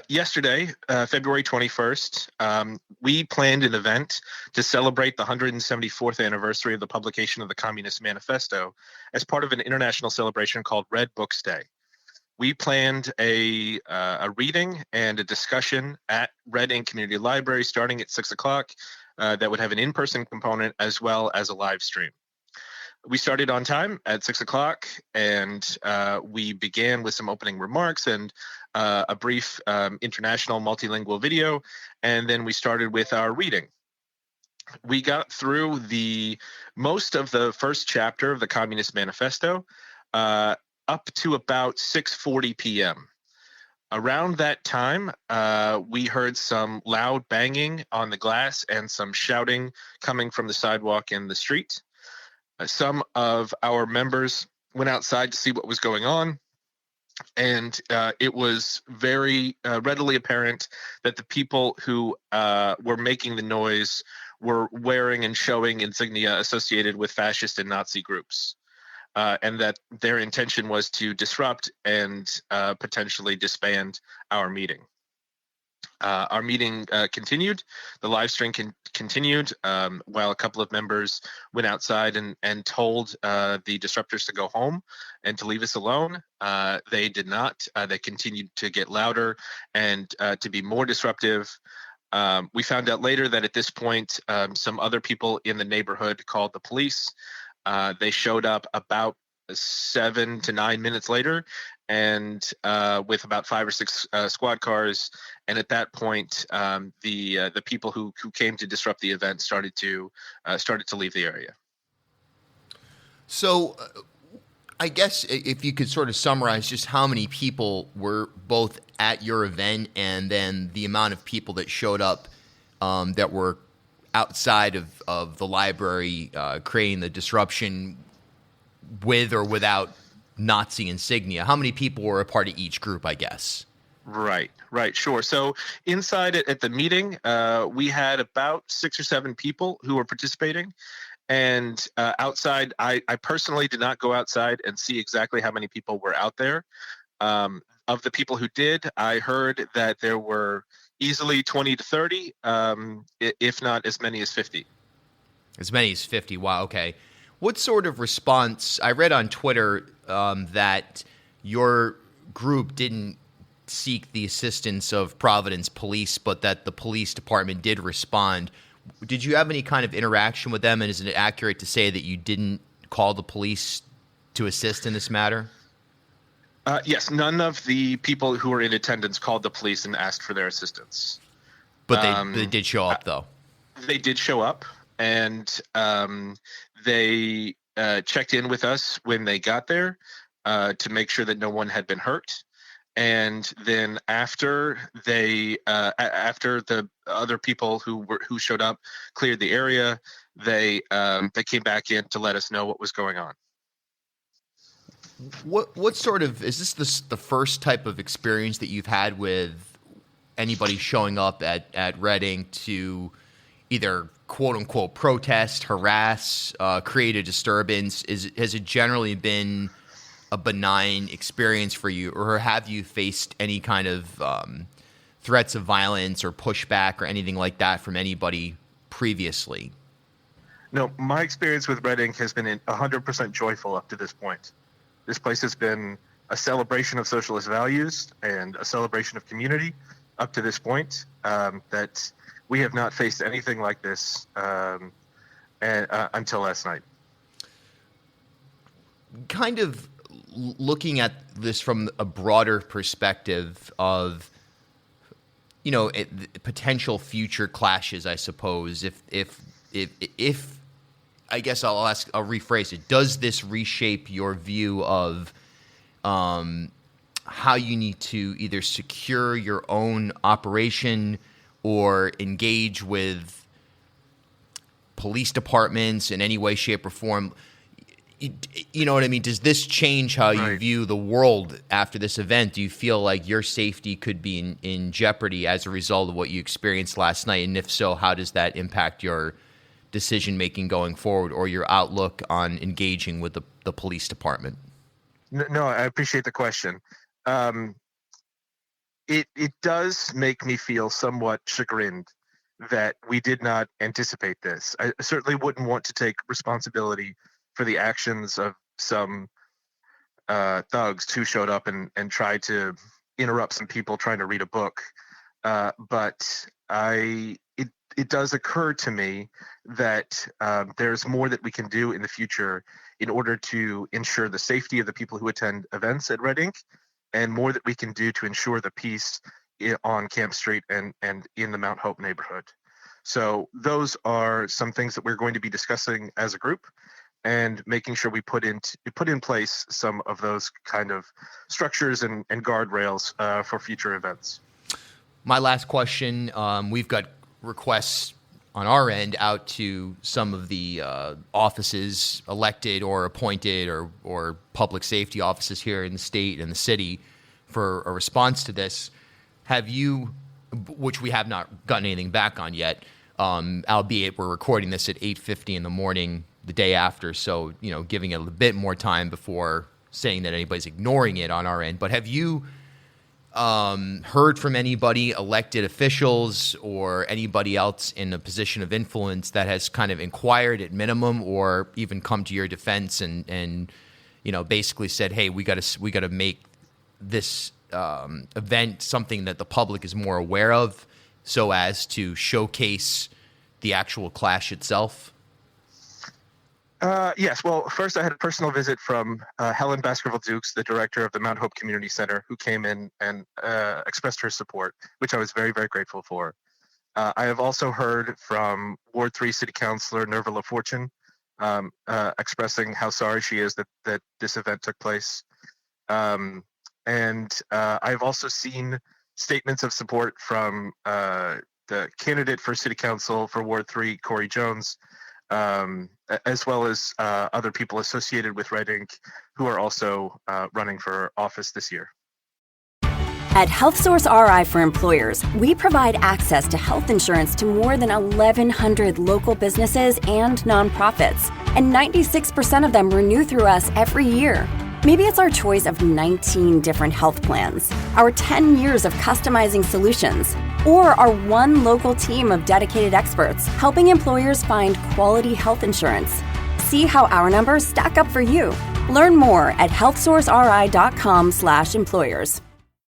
Yesterday, February 21st, we planned an event to celebrate the 174th anniversary of the publication of the Communist Manifesto as part of an international celebration called Red Books Day. We planned a reading and a discussion at Red Ink Community Library starting at 6 o'clock that would have an in-person component as well as a live stream. We started on time at 6 o'clock, and we began with some opening remarks and a brief international multilingual video, and then we started with our reading. We got through most of the first chapter of the Communist Manifesto up to about 6:40 p.m. Around that time, we heard some loud banging on the glass and some shouting coming from the sidewalk in the street. Some of our members went outside to see what was going on, and it was very readily apparent that the people who were making the noise were wearing and showing insignia associated with fascist and Nazi groups, and that their intention was to disrupt and potentially disband our meeting. Our meeting continued. The live stream continued while a couple of members went outside and told the disruptors to go home and to leave us alone. They did not. They continued to get louder and to be more disruptive. We found out later that at this point, some other people in the neighborhood called the police. They showed up about 7 to 9 minutes later, and with about 5 or 6 squad cars. And at that point, the people who came to disrupt the event started to leave the area. So, I guess if you could sort of summarize just how many people were both at your event, and then the amount of people that showed up that were outside of the library creating the disruption with or without Nazi insignia. How many people were a part of each group, I guess? Right, sure. So inside at the meeting, we had about 6 or 7 people who were participating. And outside, I personally did not go outside and see exactly how many people were out there. Of the people who did, I heard that there were easily 20 to 30, if not as many as 50. As many as 50, wow, okay. What sort of response? I read on Twitter that your group didn't seek the assistance of Providence police, but that the police department did respond. Did you have any kind of interaction with them, and is it accurate to say that you didn't call the police to assist in this matter? Yes, none of the people who were in attendance called the police and asked for their assistance. But they did show up, though. They did show up, and they checked in with us when they got there to make sure that no one had been hurt. And then after after the other people who showed up cleared the area, they came back in to let us know what was going on. What sort of is this the first type of experience that you've had with anybody showing up at Red Ink to either quote unquote protest, harass, create a disturbance? Has it generally been a benign experience for you, or have you faced any kind of threats of violence or pushback or anything like that from anybody previously? No, my experience with Red Ink has been 100% joyful up to this point. This place has been a celebration of socialist values and a celebration of community up to this point. That we have not faced anything like this until last night. Kind of looking at this from a broader perspective of, potential future clashes, I suppose. If I guess I'll rephrase it. Does this reshape your view of how you need to either secure your own operation or engage with police departments in any way, shape, or form? You know what I mean? Does this change how you view the world after this event? Do you feel like your safety could be in jeopardy as a result of what you experienced last night? And if so, how does that impact your decision-making going forward or your outlook on engaging with the police department? No, I appreciate the question. it does make me feel somewhat chagrined that we did not anticipate this. I certainly wouldn't want to take responsibility for the actions of some thugs who showed up and tried to interrupt some people trying to read a book. But it does occur to me that there's more that we can do in the future in order to ensure the safety of the people who attend events at Red Ink, and more that we can do to ensure the peace on Camp Street and in the Mount Hope neighborhood. So those are some things that we're going to be discussing as a group, and making sure we put in place some of those kind of structures and guardrails for future events. My last question, we've got requests on our end out to some of the offices, elected or appointed or public safety offices here in the state and the city, for a response to this. Have you, which we have not gotten anything back on yet, albeit we're recording this at 8:50 in the morning the day after, so, giving it a bit more time before saying that anybody's ignoring it on our end. But have you heard from anybody, elected officials or anybody else in a position of influence, that has kind of inquired at minimum, or even come to your defense and basically said, hey, we got to make this event something that the public is more aware of, so as to showcase the actual clash itself? Yes. Well, first I had a personal visit from Helen Baskerville-Dukes, the director of the Mount Hope Community Center, who came in and expressed her support, which I was very, very grateful for. I have also heard from Ward 3 City Councilor Nerva LaFortune, expressing how sorry she is that this event took place. And I've also seen statements of support from the candidate for City Council for Ward 3, Corey Jones, as well as other people associated with Red Ink who are also running for office this year. At HealthSource RI for Employers, we provide access to health insurance to more than 1,100 local businesses and nonprofits, and 96% of them renew through us every year. Maybe it's our choice of 19 different health plans, our 10 years of customizing solutions, or our one local team of dedicated experts helping employers find quality health insurance. See how our numbers stack up for you. Learn more at healthsourceri.com/employers.